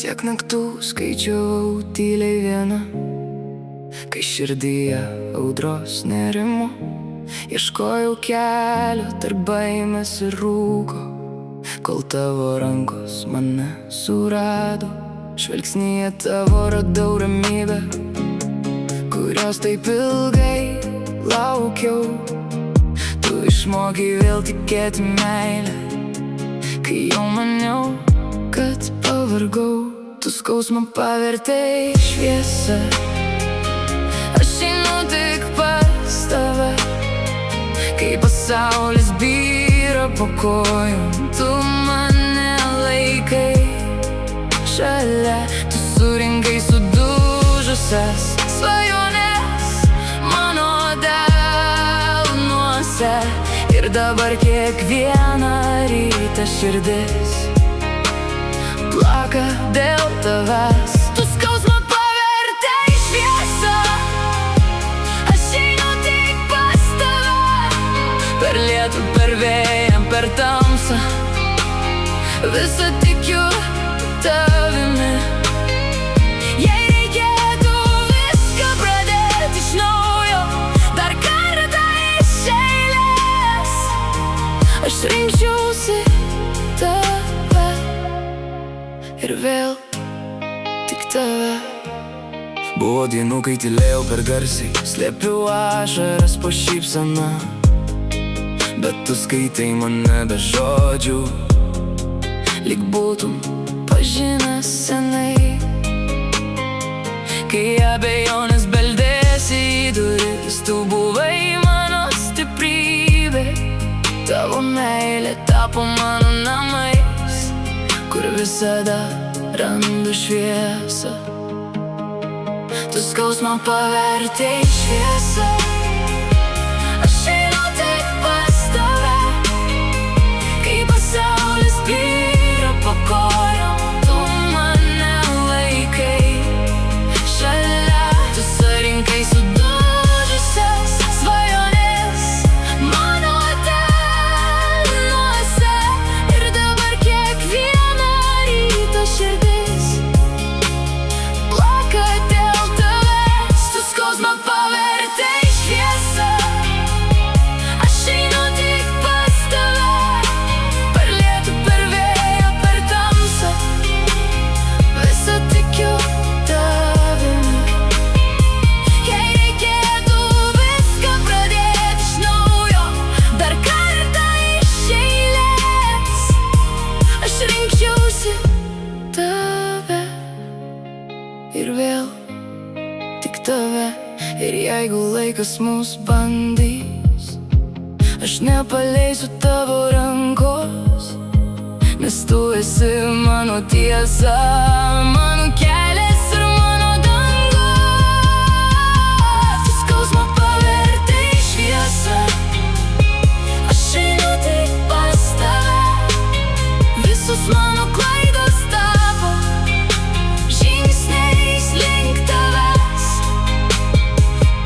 Tiek naktų skaičiau tyliai viena, kai širdyje audros nerimo. Ieškojau kelio tarp baimės ir rūko, kol tavo rankos mane surado. Žvilgsnyje tavo radau ramybę, kurios taip ilgai laukiau. Tu išmokai vėl tikėti meilę, kai jau maniau, kad pavargau. Tu skausmą pavertei šviesą, aš einu tik pas tave. Kai pasaulis byra po kojom, tu mane laikai šalia. Tu surinkai sudužusias svajones mano delnuose. Ir dabar kiekvieną rytą širdis plaka dėl tavęs. Tu skausmą pavertei šviesą, aš einu tik pas tave. Per lietų, per vėją, per tamsą, visą tikiu tavimi. Jei reikėtų viską pradėti iš naujo, dar kartą iš eilės, aš rinkčiausi tave. Ir vėl tik tave. Buvo dienų, kai tylėjau per garsiai, slėpiau ašaras po šypsena, bet tu skaitai mane be žodžių, lyg būtum pažinęs senai. Kai abejonės beldėsi į duris, tu buvai mano stiprybė. Tavo meilė tapo mano namais, kur visada randu šviesą. Tu skausmą pavertei šviesą, aš einu tik pas tave. Kai pasaulis byra po kojom, tu mane laikai šalia. Tu surinkai sudužusias svajones mano delnuose. Ir dabar kiekvieną rytą širdis plaka dėl tavęs. Tu skausmą pavertei šviesą, aš einu tik pas tave. Per lietų, per vėją, per tamsą, visą tikiu tavimi. Jei reikėtų viską pradėti iš naujo, dar kartą iš eilės, aš rinkčiausi tave. Ir vėl tik tave. Ir jeigu laikas mus bandys, aš nepaleisiu tavo rankos, nes tu esi mano tiesa, mano kelias ir mano dangus. Tu skausmą pavertei šviesą, aš einu tik pas tave. Visos mano klaidos tapo žingsniais link tavęs.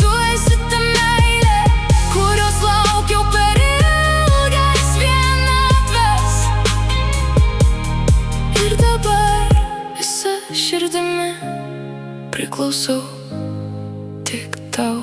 Tu esi ta meilė, kurios laukiau per ilgas vienatvės. Ir dabar visa širdimi priklausau tik tau.